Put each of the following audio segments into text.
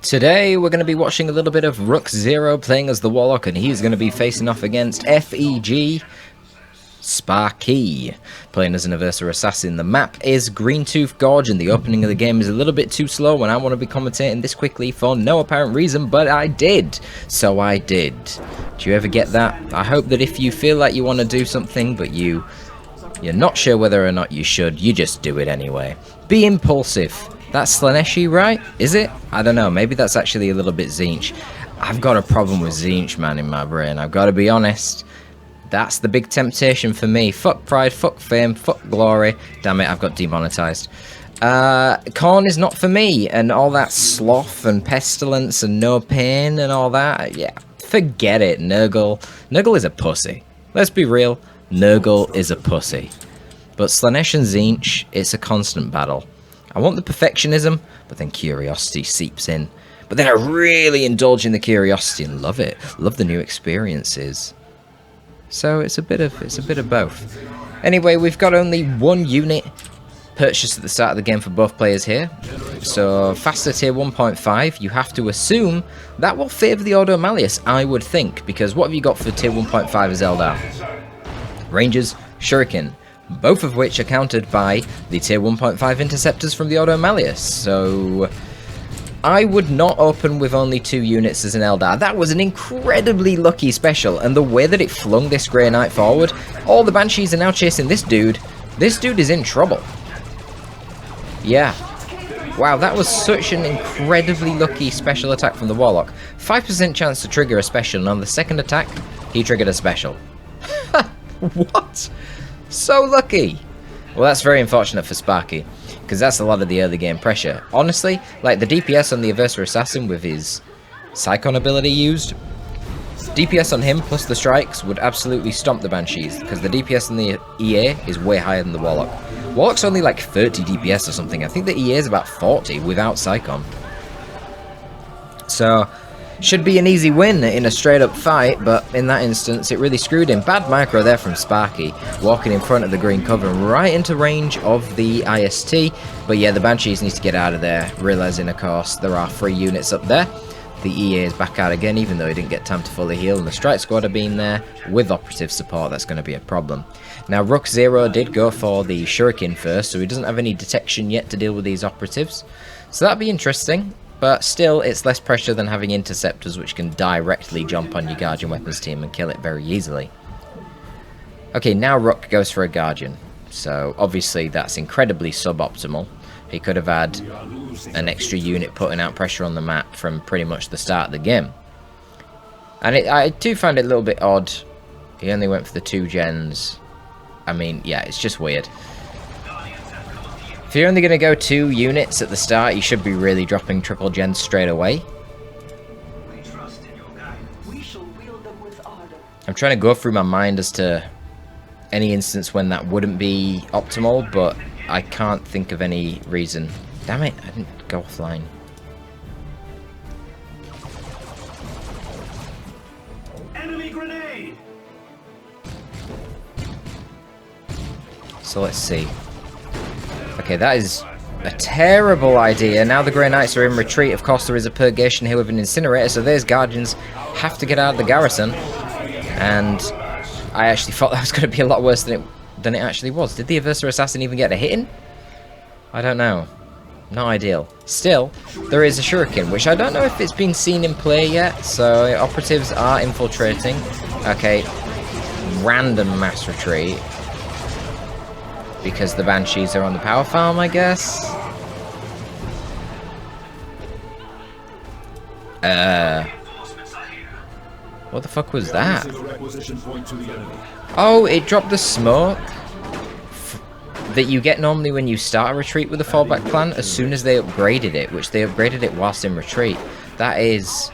Today we're going to be watching a little bit of Rookzero playing as the Warlock, and he's going to be facing off against FEG Sparkky, playing as an Adversary Assassin. The map is Greentooth Gorge, and the opening of the game is a little bit too slow when I want to be commentating this quickly for no apparent reason, but I did. So I did. Do you ever get that? I hope that if you feel like you want to do something, but you're not sure whether or not you should, you just do it anyway. Be impulsive. That's Slaneshi, right? Is it? I don't know. Maybe that's actually a little bit Tzeentch. I've got a problem with Tzeentch, man, in my brain. I've got to be honest. That's the big temptation for me. Fuck pride, fuck fame, fuck glory. Damn it, I've got demonetized. Corn is not for me, and all that sloth and pestilence and no pain and all that. Yeah, forget it, Nurgle. Nurgle is a pussy. Let's be real. Nurgle is a pussy. But Slanesh and Tzeentch, it's a constant battle. I want the perfectionism, but then curiosity seeps in. But then I really indulge in the curiosity and love it. Love the new experiences. So it's a bit of both. Anyway, we've got only one unit purchased at the start of the game for both players here. So faster tier 1.5, you have to assume that will favour the Ordo Malleus, I would think, because what have you got for tier 1.5 as Eldar? Rangers, Shuriken, both of which are countered by the tier 1.5 interceptors from the Ordo Malleus. So I would not open with only 2 units as an Eldar. That was an incredibly lucky special, and the way that it flung this Grey Knight forward, all the Banshees are now chasing this dude. This dude is in trouble. Yeah. Wow, that was such an incredibly lucky special attack from the Warlock. 5% chance to trigger a special, and on the second attack, he triggered a special. What? So lucky. Well, that's very unfortunate for Sparkky, because that's a lot of the early game pressure. Honestly, like the DPS on the Adversary Assassin with his Psychon ability used, DPS on him plus the strikes would absolutely stomp the Banshees, because the DPS on the EA is way higher than the Warlock. Warlock's only like 30 DPS or something. I think the EA is about 40 without Psychon. So should be an easy win in a straight up fight, but in that instance it really screwed him. Bad micro there from Sparkky, walking in front of the green cover right into range of the IST. But yeah, the Banshees need to get out of there, realising of course there are 3 units up there. The EA is back out again, even though he didn't get time to fully heal, and the Strike Squad have been there. With operative support, that's going to be a problem. Now Rookzero did go for the Shuriken first, so he doesn't have any detection yet to deal with these operatives. So that'd be interesting. But still, it's less pressure than having interceptors, which can directly jump on your Guardian Weapons team and kill it very easily. Okay, now Rook goes for a Guardian. So, obviously, that's incredibly suboptimal. He could have had an extra unit putting out pressure on the map from pretty much the start of the game. And I do find it a little bit odd. He only went for the 2 gens. I mean, yeah, it's just weird. If you're only going to go 2 units at the start, you should be really dropping triple gens straight away. I'm trying to go through my mind as to any instance when that wouldn't be optimal, but I can't think of any reason. Damn it, I didn't go offline. Enemy grenade! So let's see. Okay, that is a terrible idea. Now the Grey Knights are in retreat. Of course, there is a Purgation here with an Incinerator, so those Guardians have to get out of the garrison. And I actually thought that was going to be a lot worse than it actually was. Did the Adversary Assassin even get a hit in? I don't know. Not ideal. Still, there is a Shuriken, which I don't know if it's been seen in play yet, so operatives are infiltrating. Okay, random mass retreat. Because the Banshees are on the power farm, I guess. What the fuck was that? Oh, it dropped the smoke that you get normally when you start a retreat with a fallback plan as soon as they upgraded it, which they upgraded it whilst in retreat. That is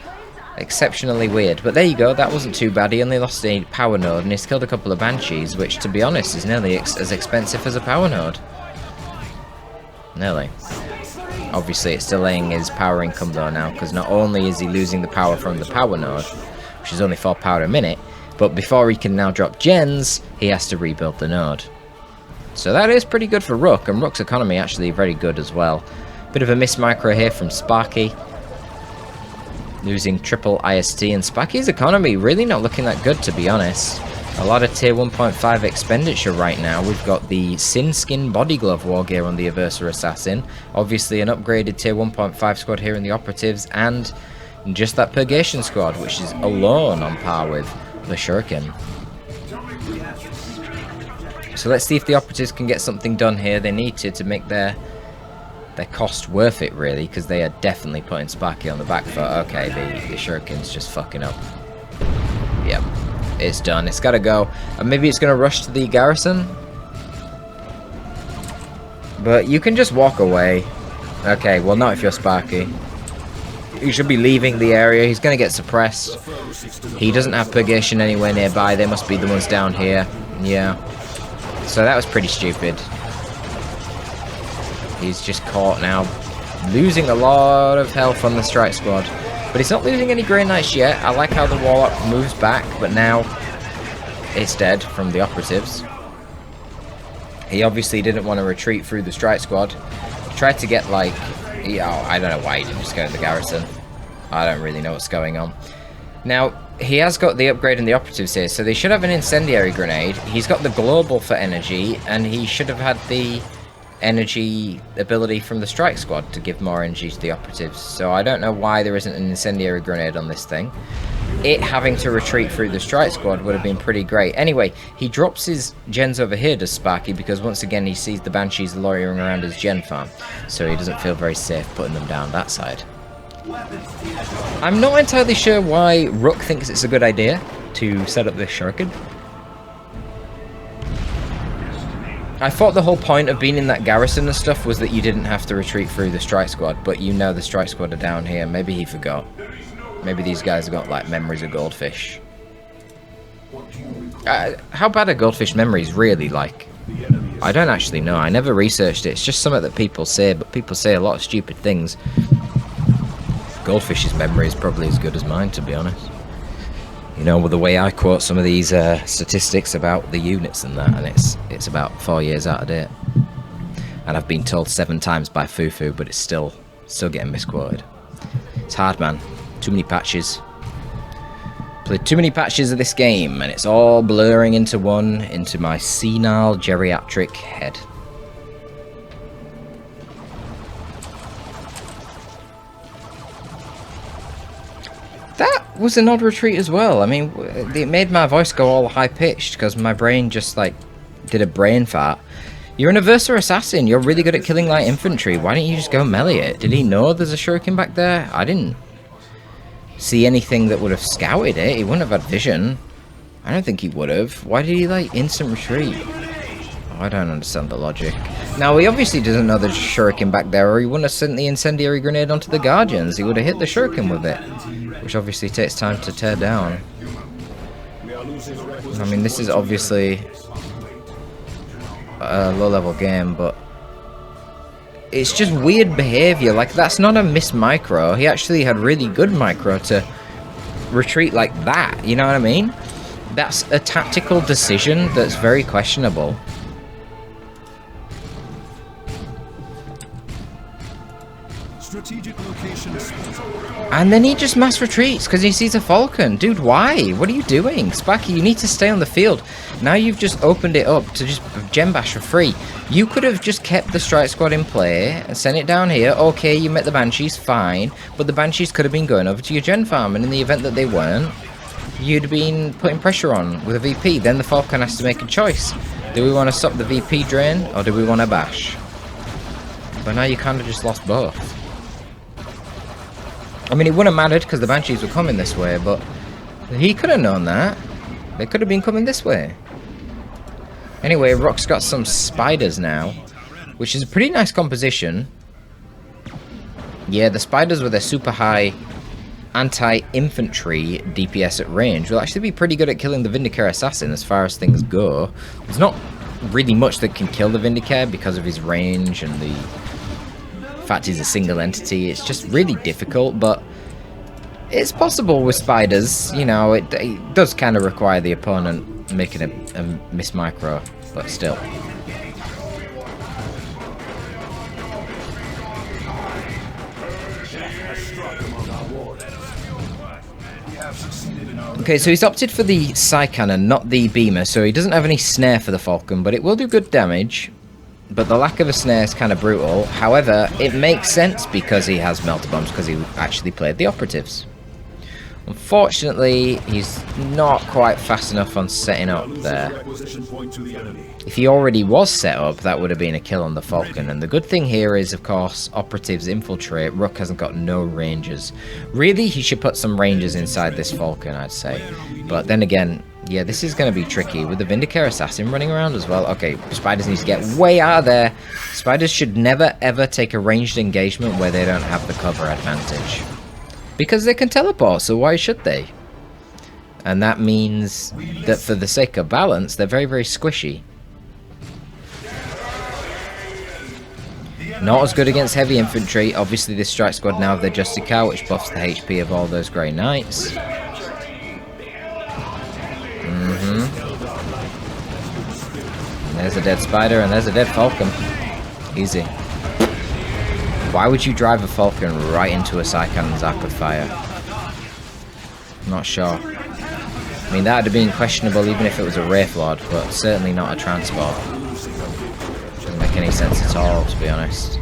exceptionally weird, but there you go, that wasn't too bad. He only lost a power node and he's killed a couple of Banshees, which to be honest is nearly as expensive as a power node. Nearly. Obviously it's delaying his power income though now, because not only is he losing the power from the power node, which is only 4 power a minute, but before he can now drop gens, he has to rebuild the node. So that is pretty good for Rook, and Rook's economy actually very good as well. Bit of a miss micro here from Sparkky. Losing triple IST, and Sparkky's economy really not looking that good, to be honest. A lot of tier 1.5 expenditure right now. We've got the Sin Skin Body Glove war gear on the Aversa Assassin. Obviously an upgraded tier 1.5 squad here in the Operatives, and just that Purgation squad, which is alone on par with the Shuriken. So let's see if the Operatives can get something done here. They need to make their cost worth it, really, because they are definitely putting Sparkky on the back foot. Okay, the Shuriken's just fucking up. Yep, it's done. It's got to go. And maybe it's going to rush to the garrison. But you can just walk away. Okay, well, not if you're Sparkky. He should be leaving the area. He's going to get suppressed. He doesn't have Purgation anywhere nearby. They must be the ones down here. Yeah. So that was pretty stupid. He's just caught now, losing a lot of health on the strike squad. But he's not losing any Grey Knights yet. I like how the Warlock moves back, but now it's dead from the Operatives. He obviously didn't want to retreat through the strike squad. He tried to get, like, I don't know why he didn't just go to the garrison. I don't really know what's going on. Now, he has got the upgrade in the Operatives here, so they should have an Incendiary Grenade. He's got the Global for energy, and he should have had the energy ability from the strike squad to give more energy to the Operatives. So I don't know why there isn't an Incendiary Grenade on this thing. It having to retreat through the strike squad would have been pretty great. Anyway, he drops his gens over here, does Sparkky, because once again he sees the Banshees loitering around his gen farm, so he doesn't feel very safe putting them down that side. I'm not entirely sure why Rook thinks it's a good idea to set up this Shuriken. I thought the whole point of being in that garrison and stuff was that you didn't have to retreat through the strike squad, but you know the strike squad are down here. Maybe he forgot. Maybe these guys have got, like, memories of goldfish. How bad are goldfish memories really, like? I don't actually know. I never researched it. It's just something that people say, but people say a lot of stupid things. Goldfish's memory is probably as good as mine, to be honest. You know, with the way I quote some of these statistics about the units and that, and it's about 4 years out of date. And I've been told 7 times by Fufu, but it's still getting misquoted. It's hard, man. Too many patches. Played too many patches of this game, and it's all blurring into one, into my senile geriatric head. That was an odd retreat as well. I mean, it made my voice go all high-pitched because my brain just, like, did a brain fart. You're an Aversa Assassin. You're really good at killing light infantry. Why don't you just go melee it? Did he know there's a Shuriken back there? I didn't see anything that would have scouted it. He wouldn't have had vision. I don't think he would have. Why did he, like, instant retreat? Oh, I don't understand the logic. Now, he obviously doesn't know there's a Shuriken back there, or he wouldn't have sent the Incendiary Grenade onto the Guardians. He would have hit the Shuriken with it, which obviously takes time to tear down. I mean, this is obviously a low-level game, but it's just weird behavior. Like, that's not a miss micro. He actually had really good micro to retreat like that, you know what I mean? That's a tactical decision that's very questionable. And then he just mass retreats because he sees a Falcon. Dude, why? What are you doing? Sparkky, you need to stay on the field. Now you've just opened it up to just gem bash for free. You could have just kept the strike squad in play and sent it down here. Okay, you met the Banshees, fine. But the Banshees could have been going over to your gen farm, and in the event that they weren't, you'd been putting pressure on with a VP. Then the Falcon has to make a choice. Do we want to stop the VP drain, or do we want to bash? But now you kind of just lost both. I mean, it wouldn't have mattered because the Banshees were coming this way, but he could have known that. They could have been coming this way. Anyway, Rock's got some spiders now, which is a pretty nice composition. Yeah, the spiders with their super high anti-infantry DPS at range will actually be pretty good at killing the Vindicator assassin as far as things go. There's not really much that can kill the Vindicator because of his range and the fact he's a single entity. It's just really difficult, but it's possible with spiders. You know, it does kind of require the opponent making a miss micro, but still. Okay, so he's opted for the Psy Cannon, not the Beamer, so he doesn't have any snare for the Falcon, but it will do good damage. But the lack of a snare is kind of brutal. However, it makes sense because he has Melter Bombs, because he actually played the Operatives. Unfortunately, he's not quite fast enough on setting up there. If he already was set up, that would have been a kill on the Falcon. And the good thing here is, of course, Operatives infiltrate. Rook hasn't got no rangers. Really, he should put some rangers inside this Falcon, I'd say. But then again, yeah, this is going to be tricky with the Vindicator Assassin running around as well. Okay, Spiders need to get way out of there. Spiders should never, ever take a ranged engagement where they don't have the cover advantage. Because they can teleport, so why should they? And that means that for the sake of balance, they're very, very squishy. Not as good against heavy infantry. Obviously, this strike squad now have their Justicar, which buffs the HP of all those Grey Knights. And there's a dead Spider, and there's a dead Falcon. Easy. Why would you drive a Falcon right into a Psy Cannon's arc of fire? I'm not sure. I mean, that would have been questionable even if it was a Wraith Lord, but certainly not a transport. Doesn't make any sense at all, to be honest.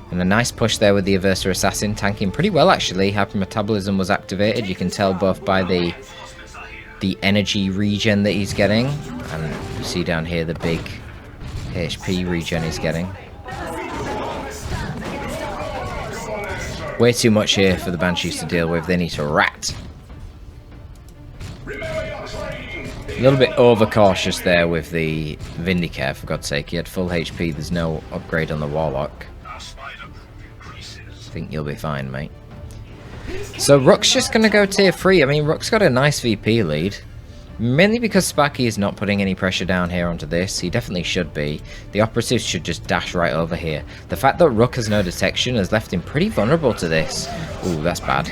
And a nice push there with the Aversa Assassin, tanking pretty well actually. Hyper Metabolism was activated. You can tell both by the energy regen that he's getting, and you see down here the big HP regen he's getting. Way too much here for the Banshees to deal with. They need to rat. A little bit overcautious there with the Vindicator, for God's sake. He had full HP. There's no upgrade on the Warlock. I think you'll be fine, mate. So Rook's just going to go tier 3. I mean, Rook's got a nice VP lead. Mainly because Sparkky is not putting any pressure down here onto this. He definitely should be. The Operatives should just dash right over here. The fact that Rook has no detection has left him pretty vulnerable to this. Ooh, that's bad.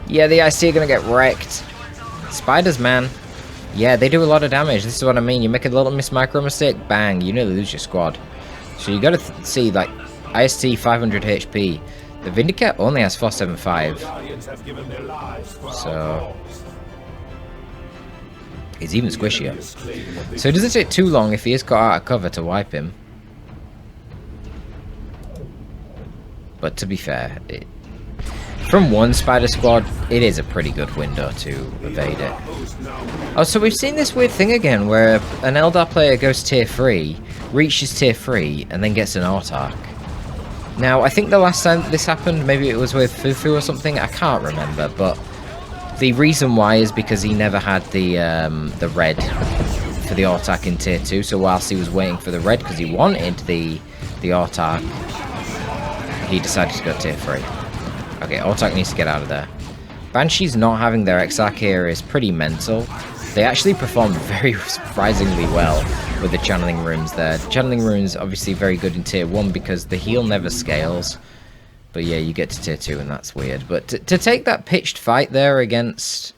Yeah, the IC are going to get wrecked. Spiders, man. Yeah, they do a lot of damage. This is what I mean. You make a little micro mistake, bang, you nearly lose your squad. So you got to see, like, IST 500 HP. The Vindicator only has 475. So it's even squishier. So it doesn't take too long if he is caught out of cover to wipe him. But to be fair, from one Spider squad, it is a pretty good window to evade it. Oh, so we've seen this weird thing again, where an Eldar player goes tier 3, reaches tier 3, and then gets an autarch. Now, I think the last time this happened, maybe it was with Fufu or something, I can't remember, but the reason why is because he never had the red for the autarch in tier 2, so whilst he was waiting for the red because he wanted the autarch, he decided to go tier 3. Okay, autarch needs to get out of there. Banshees not having their Exarch here is pretty mental. They actually performed very surprisingly well with the channeling runes there. Channeling runes obviously very good in tier 1 because the heal never scales. But yeah, you get to tier 2 and that's weird. But to take that pitched fight there against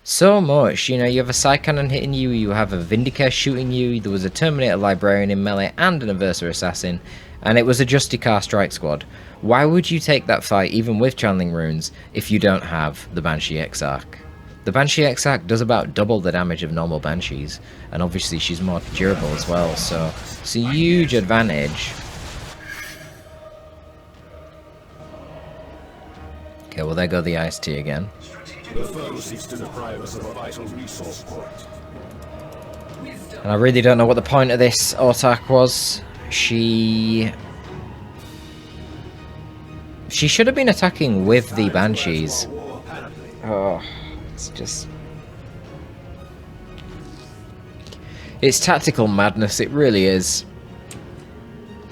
so much, you know, you have a Psy Cannon hitting you, you have a Vindicator shooting you, there was a Terminator Librarian in melee and an Aversa Assassin, and it was a Justicar Strike Squad. Why would you take that fight, even with channeling runes, if you don't have the Banshee Exarch? The Banshee Exarch does about double the damage of normal Banshees, and obviously she's more durable as well, so it's a huge advantage. Okay, well there go the IST again. The foe seeks to deprive us of a vital resource point. And I really don't know what the point of this autarch was. She should have been attacking with the Banshees. Oh, it's just... it's tactical madness, it really is.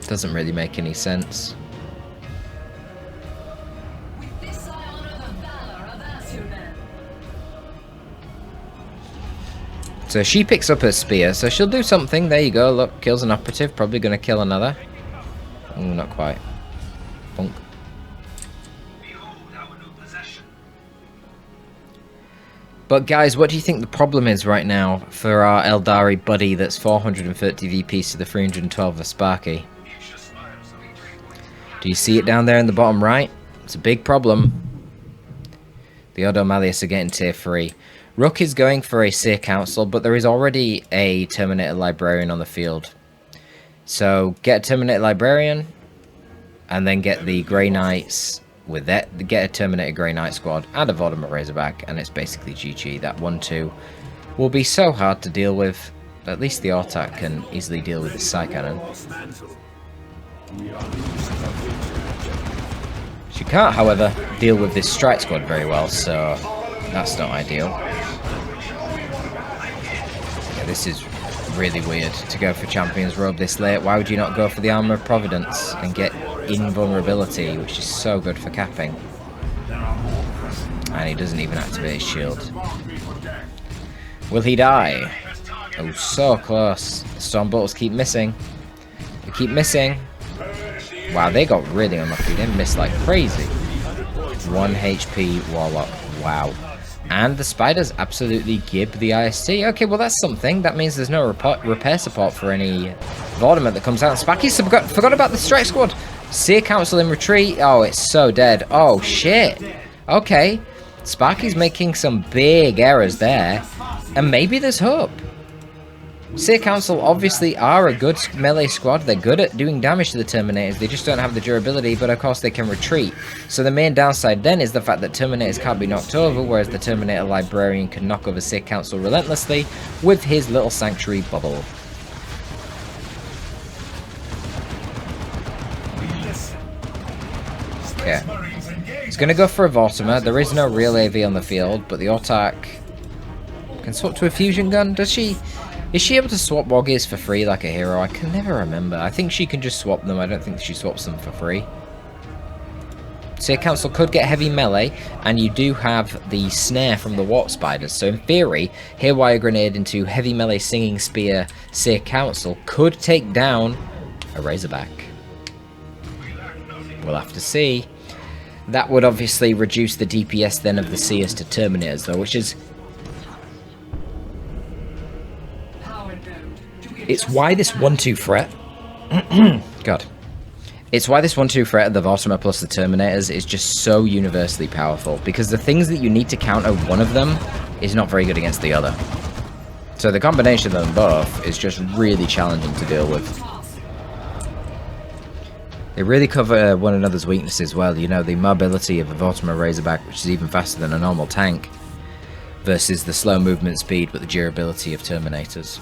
Doesn't really make any sense. So she picks up her spear, so she'll do something. There you go, look, kills an operative, probably going to kill another. Not quite. Bonk. But guys, what do you think the problem is right now for our Eldari buddy that's 430 VPs to the 312 of Sparkky? Do you see it down there in the bottom right? It's a big problem. The Odo Malleus are getting tier 3. Rook is going for a Seer Council, but there is already a Terminator Librarian on the field. So get a Terminator Librarian, and then get the Grey Knights with that. Get a Terminator Grey Knight squad and a Vortimer Razorback, and it's basically GG. That 1-2 will be so hard to deal with. At least the Autark can easily deal with the Psy Cannon. She can't, however, deal with this Strike Squad very well, so that's not ideal. Yeah, this is really weird to go for Champion's Robe this late. Why would you not go for the Armour of Providence and get invulnerability, which is so good for capping? And he doesn't even activate his shield. Will he die? Oh, so close. The Storm Bolters keep missing. They keep missing. Wow, they got really unlucky. They missed like crazy. 1 HP Warlock. Wow. And the Spiders absolutely gib the IST. Okay, well that's something. That means there's no repair support for any Vortimer that comes out. Sparkky forgot about the Strike Squad. Seer Council in retreat. Oh, it's so dead. Oh, shit. Okay. Sparky's making some big errors there. And maybe there's hope. Seer Council obviously are a good melee squad. They're good at doing damage to the Terminators. They just don't have the durability, but of course they can retreat. So the main downside then is the fact that Terminators can't be knocked over, whereas the Terminator Librarian can knock over Seer Council relentlessly with his little Sanctuary bubble. Okay. He's going to go for a Vortimer. There is no real AV on the field, but the Autark can swap to a fusion gun. Does she? Is she able to swap Woggies for free like a hero? I can never remember. I think she can just swap them. I don't think she swaps them for free. Seer Council could get heavy melee, and you do have the snare from the Warp Spiders. So in theory, Haywire Grenade into heavy melee Singing Spear Seer Council could take down a Razorback. We'll have to see. That would obviously reduce the DPS then of the Seers to Terminators though, which is... It's why this 1-2 threat... God. It's why this 1-2 threat of the Vortimer plus the Terminators is just so universally powerful, because the things that you need to counter one of them is not very good against the other. So the combination of them both is just really challenging to deal with. They really cover one another's weaknesses well, you know, the mobility of a Vortimer Razorback, which is even faster than a normal tank, versus the slow movement speed but the durability of Terminators.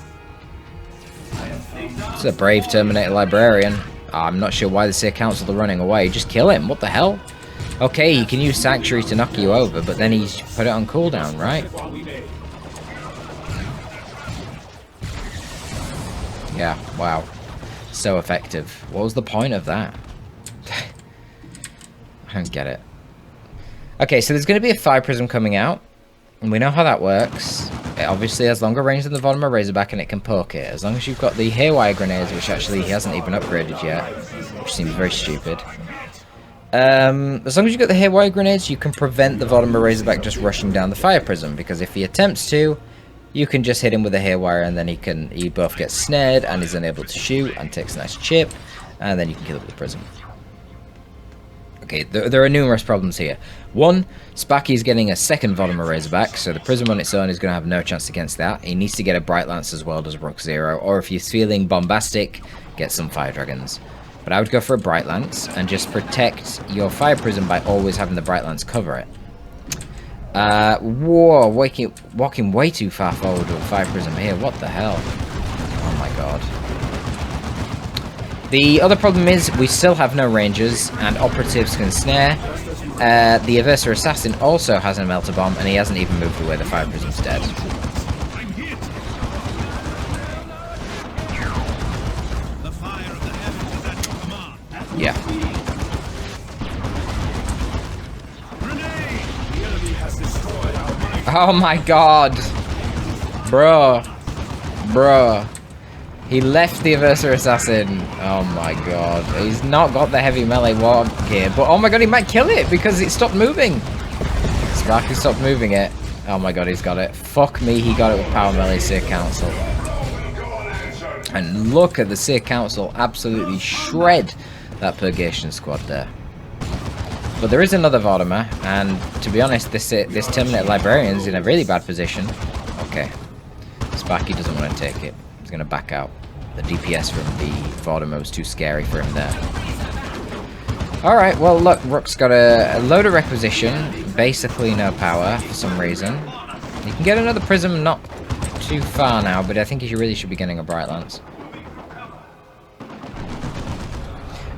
It's a brave Terminator Librarian. I'm not sure why the Seer Council are running away. Just kill him, what the hell? Okay, he can use Sanctuary to knock you over, but then he's put it on cooldown, right? Yeah, wow. So effective. What was the point of that? I don't get it. Okay, so there's going to be a Fire Prism coming out, and we know how that works. It obviously has longer range than the Vortimer Razorback, and it can poke it. As long as you've got the Haywire Grenades, which actually he hasn't even upgraded yet, which seems very stupid. As long as you've got the Haywire Grenades, you can prevent the Vortimer Razorback just rushing down the Fire Prism, because if he attempts to, you can just hit him with a Haywire, and then he both gets snared and is unable to shoot and takes a nice chip, and then you can kill it with the Prism. Okay, there are numerous problems here. One, Sparkky is getting a second Vortimer Razorback, so the Prism on its own is going to have no chance against that. He needs to get a Bright Lance as well, does Rookzero, or if he's feeling bombastic, get some Fire Dragons. But I would go for a Bright Lance and just protect your Fire Prism by always having the Bright Lance cover it. Whoa, walking way too far forward with a Fire Prism here. What the hell? Oh my god. The other problem is we still have no rangers, and operatives can snare. The Aversa Assassin also has a Melter Bomb, and he hasn't even moved away. The Fire Prism's dead. Yeah. Oh my god. Bro. He left the Aversa Assassin. Oh my god. He's not got the heavy melee war gear. But oh my god, he might kill it because it stopped moving. Sparkky stopped moving it. Oh my god, he's got it. Fuck me, he got it with Power Melee Seer Council. And look at the Seer Council absolutely shred that Purgation squad there. But there is another Vortimer, and to be honest, this Terminator Librarian's in a really bad position. Okay. Sparkky doesn't want to take it. He's going to back out. The DPS from the Vortimer was too scary for him there. Alright, well look, Rook's got a load of requisition, basically no power for some reason. You can get another Prism not too far now, but I think he really should be getting a Bright Lance.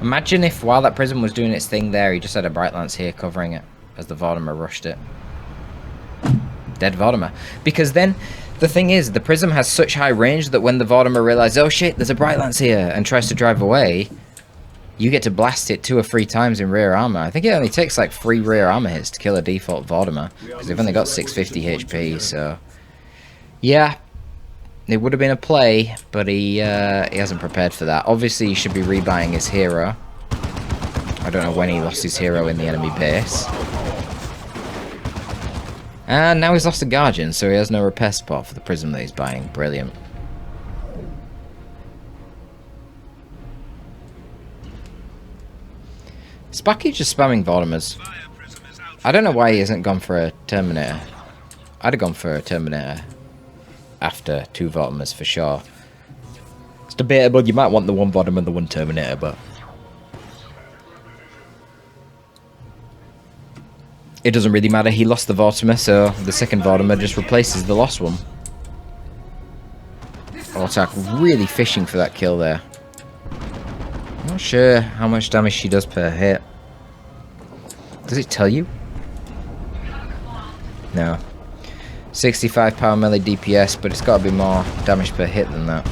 Imagine if while that Prism was doing its thing there, he just had a Bright Lance here covering it as the Vortimer rushed it. Dead Vortimer. Because then, the thing is, the Prism has such high range that when the Vortimer realizes, oh shit, there's a Bright Lance here, and tries to drive away, you get to blast it 2 or 3 times in rear armor. I think it only takes like 3 rear armor hits to kill a default Vortimer, because they've only got 650 HP, so... Yeah, it would have been a play, but he hasn't prepared for that. Obviously, he should be rebuying his hero. I don't know when he lost his hero in the enemy base. And now he's lost a Guardian, so he has no repair support for the Prism that he's buying. Brilliant. Sparkky's just spamming Vortimers. I don't know why he hasn't gone for a Terminator. I'd have gone for a Terminator after 2 Vortimers for sure. It's debatable. You might want the 1 Vortimer and the 1 Terminator, but... it doesn't really matter. He lost the Vortimer, so the second Vortimer just replaces the lost one. Autark really fishing for that kill there. Not sure how much damage she does per hit. Does it tell you? No. 65 power melee DPS, but it's got to be more damage per hit than that.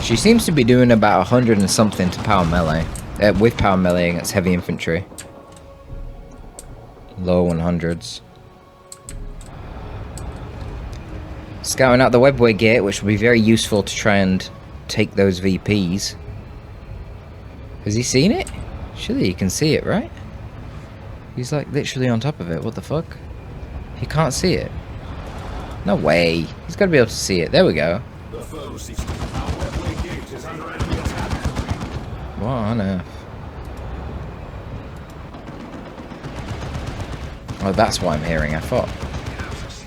She seems to be doing about 100 and something to power melee. With power melee against heavy infantry. Low 100s. Scouting out the webway gate, which will be very useful to try and take those VPs. Has he seen it? Surely he can see it, right? He's like literally on top of it. What the fuck? He can't see it. No way. He's got to be able to see it. There we go. What on earth? Oh, that's what I'm hearing. I thought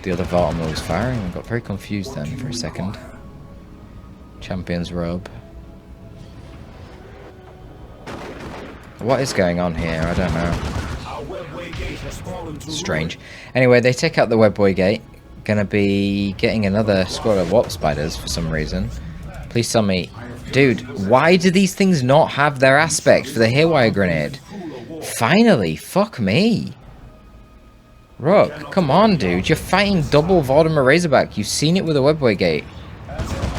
the other Vortimer was firing. I got very confused then for a second. Champion's robe. What is going on here? I don't know. Strange. Anyway, they take out the webway gate. Gonna be getting another squad of warp spiders for some reason. Please tell me. Dude, why do these things not have their aspect for the hairwire grenade? Finally, fuck me. Rook, come on, dude. You're fighting double Vortimer Razorback. You've seen it with a webway gate.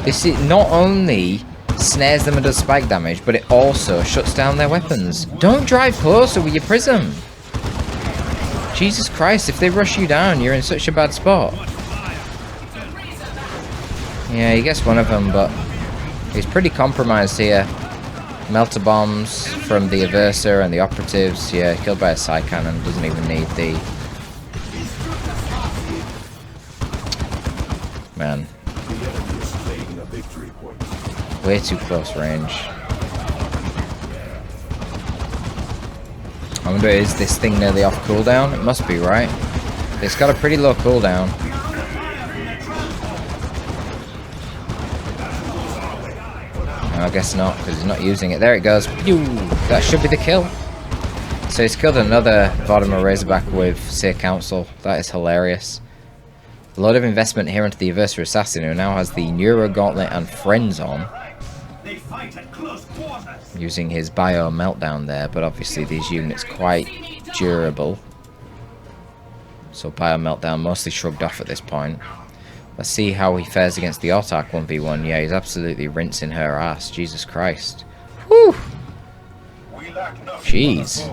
This is not only snares them and does spike damage, but it also shuts down their weapons. Don't drive closer with your Prism. Jesus Christ, if they rush you down, you're in such a bad spot. Yeah, he gets one of them, but he's pretty compromised here. Melter bombs from the Aversa and the operatives. Yeah, killed by a side cannon. Doesn't even need the... Man. Way too close range. I wonder, is this thing nearly off cooldown? It must be, right? It's got a pretty low cooldown. No, I guess not, because he's not using it. There it goes. Pew! That should be the kill. So he's killed another Vortimer Razorback with Seer Council. That is hilarious. A lot of investment here into the Aversa Assassin, who now has the Neuro Gauntlet and Friends on. Using his Bio Meltdown there, but obviously these units quite durable. So Bio Meltdown mostly shrugged off at this point. Let's see how he fares against the Autark 1v1. Yeah, he's absolutely rinsing her ass. Jesus Christ. Whew! Jeez.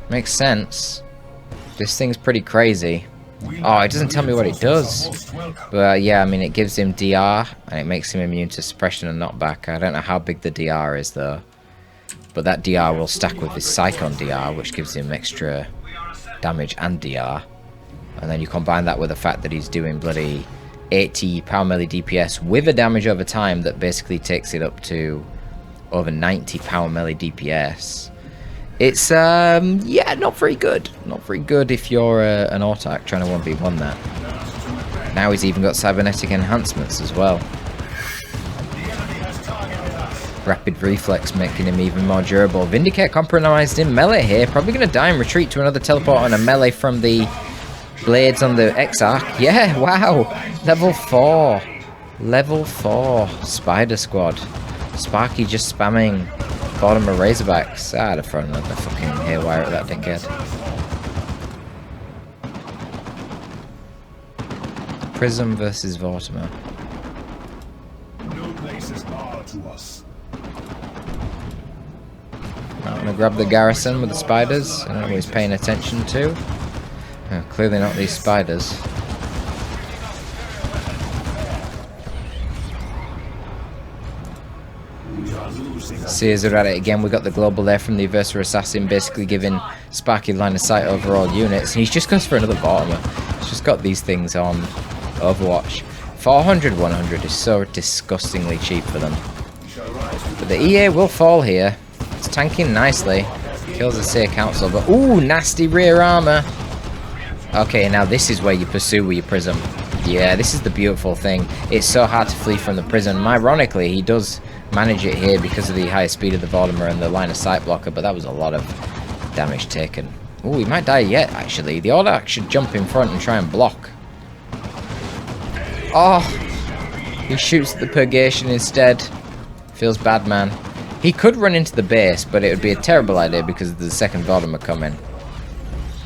Makes sense. This thing's pretty crazy. Oh, it doesn't tell me what it does. But yeah, I mean, it gives him DR, and it makes him immune to suppression and knockback. I don't know how big the DR is, though. But that DR will stack with his Psychon DR, which gives him extra damage and DR. And then you combine that with the fact that he's doing bloody 80 power melee DPS with a damage over time that basically takes it up to over 90 power melee DPS. It's, yeah, not very good. Not very good if you're an Autarch trying to 1v1 that. Now he's even got cybernetic enhancements as well. Rapid reflex making him even more durable. Vindicator compromised in melee here. Probably going to die and retreat to another teleport on a melee from the blades on the Exarch. Yeah, wow. Level 4. Level 4. Spider Squad. Sparkky just spamming bottom of Razorbacks. I'd have thrown another fucking haywire at that dickhead. Prism versus Vortimer. No place is barred to us. I'm gonna grab the garrison with the spiders. I don't know what he's paying attention to. Oh, clearly not these spiders. Sears are at it again. We got the global there from the Adversary Assassin, basically giving Sparkky line of sight over all units. And he's just goes for another Vortimer. He's just got these things on Overwatch. 400, 100 is so disgustingly cheap for them. But the EA will fall here. It's tanking nicely. Kills the Seer Council, but ooh, nasty rear armor. Okay, now this is where you pursue with your Prism. Yeah, this is the beautiful thing. It's so hard to flee from the Prism. Ironically, he does manage it here because of the higher speed of the Vortimer and the line of sight blocker, but that was a lot of damage taken. Ooh, he might die yet, actually. The Autarch should jump in front and try and block. Oh, he shoots the Purgation instead. Feels bad, man. He could run into the base, but it would be a terrible idea because of the second Vortimer coming.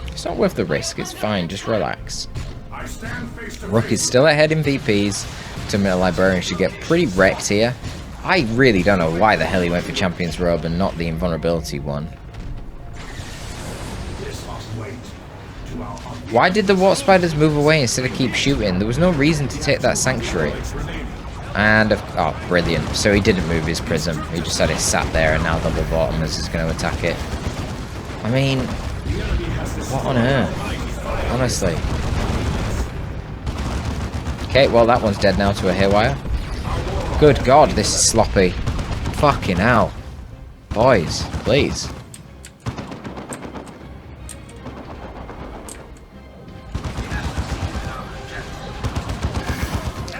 It's not worth the risk, it's fine, just relax. Rook is still ahead in VPs. Terminal Librarian should get pretty wrecked here. I really don't know why the hell he went for Champion's Robe and not the Invulnerability one. Why did the Warp Spiders move away instead of keep shooting? There was no reason to take that Sanctuary. And, oh, brilliant. So he didn't move his Prism. He just had it sat there and now double Vortimers is going to attack it. I mean, what on earth? Honestly. Okay, well that one's dead now to a haywire. Good God, this is sloppy. Fucking hell. Boys, please.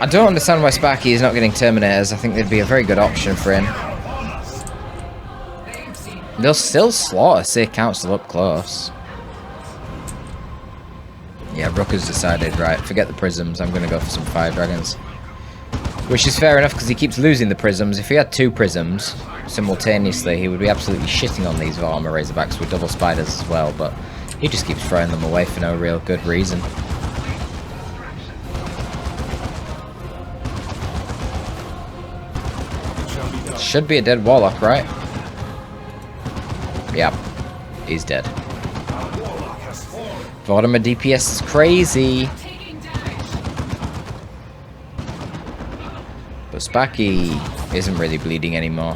I don't understand why Sparkky is not getting Terminators. I think they'd be a very good option for him. They'll still slaughter Seer Council up close. Yeah, Rook has decided, right, forget the Prisms, I'm going to go for some Fire Dragons. Which is fair enough because he keeps losing the Prisms. If he had 2 Prisms simultaneously, he would be absolutely shitting on these Warhammer Razorbacks with double Spiders as well, but he just keeps throwing them away for no real good reason. Should be a dead Warlock, right? Yep, he's dead. Vortimer DPS is crazy. But Sparkky isn't really bleeding anymore.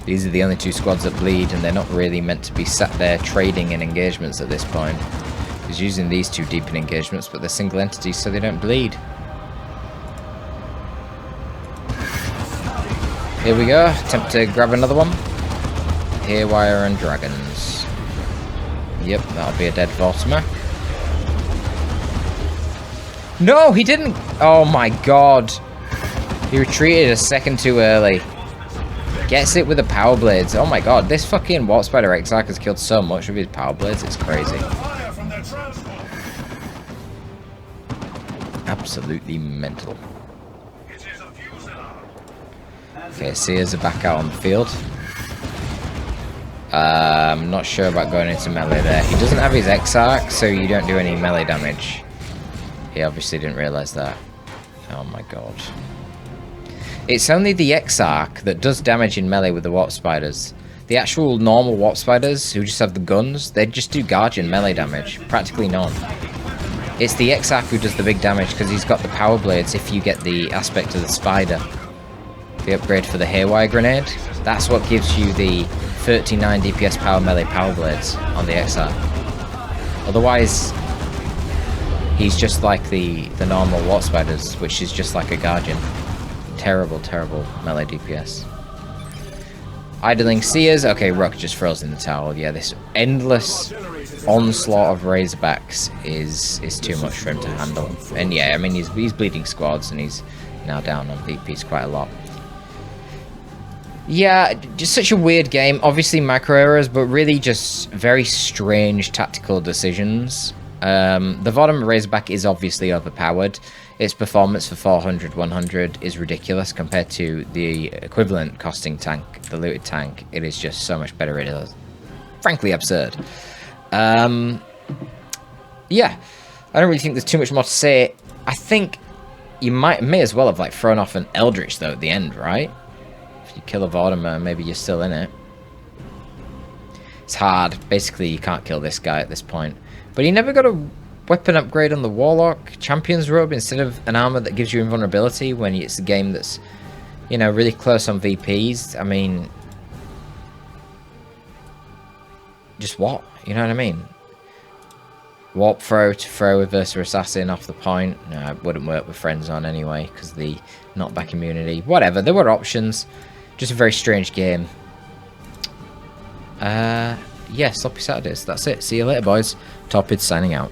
These are the only 2 squads that bleed, and they're not really meant to be sat there trading in engagements at this point. He's using these 2 deepen engagements, but they're single entities so they don't bleed. Here we go, attempt to grab another one. Haywire and Dragons. Yep, that'll be a dead Vortimer. No, he didn't! Oh my God. He retreated a second too early. Gets it with the Power Blades. Oh my God, this fucking Warp Spider Exarch has killed so much with his Power Blades, it's crazy. Absolutely mental. Okay, Seers are back out on the field. I'm not sure about going into melee there. He doesn't have his Exarch, so you don't do any melee damage. He obviously didn't realise that. Oh my God. It's only the Exarch that does damage in melee with the Warp Spiders. The actual normal Warp Spiders, who just have the guns, they just do Guardian melee damage. Practically none. It's the Exarch who does the big damage because he's got the Power Blades if you get the aspect of the Spider. The upgrade for the Haywire Grenade, that's what gives you the 39 DPS power melee Power Blades on the Exarch. Otherwise, He's just like the normal Wart Spiders, which is just like a Guardian. Terrible, terrible melee DPS. Idling Seers. Okay, Rook just throws in the towel. Yeah, this endless onslaught of Razorbacks is too much for him to handle. And yeah, I mean, he's bleeding squads, and he's now down on VPs quite a lot. Yeah, just such a weird game. Obviously micro errors, but really just very strange tactical decisions. The Vodham Razorback is obviously overpowered. Its performance for 400, 100 is ridiculous compared to the equivalent costing tank, the looted tank. It is just so much better. It is frankly absurd. Yeah, I don't really think there's too much more to say. I think you may as well have like thrown off an Eldritch though at the end, right? If you kill a Vortimer, maybe you're still in it. It's hard. Basically, you can't kill this guy at this point. But he never got a weapon upgrade on the Warlock Champion's Robe instead of an armor that gives you invulnerability when it's a game that's, you know, really close on VPs. I mean, just what? You know what I mean? Warp throw to throw with Versa Assassin off the point. No, it wouldn't work with Friends on anyway because the knockback immunity. Whatever, there were options. Just a very strange game. Yeah, Sloppy Saturdays. That's it. See you later, boys. Torpid signing out.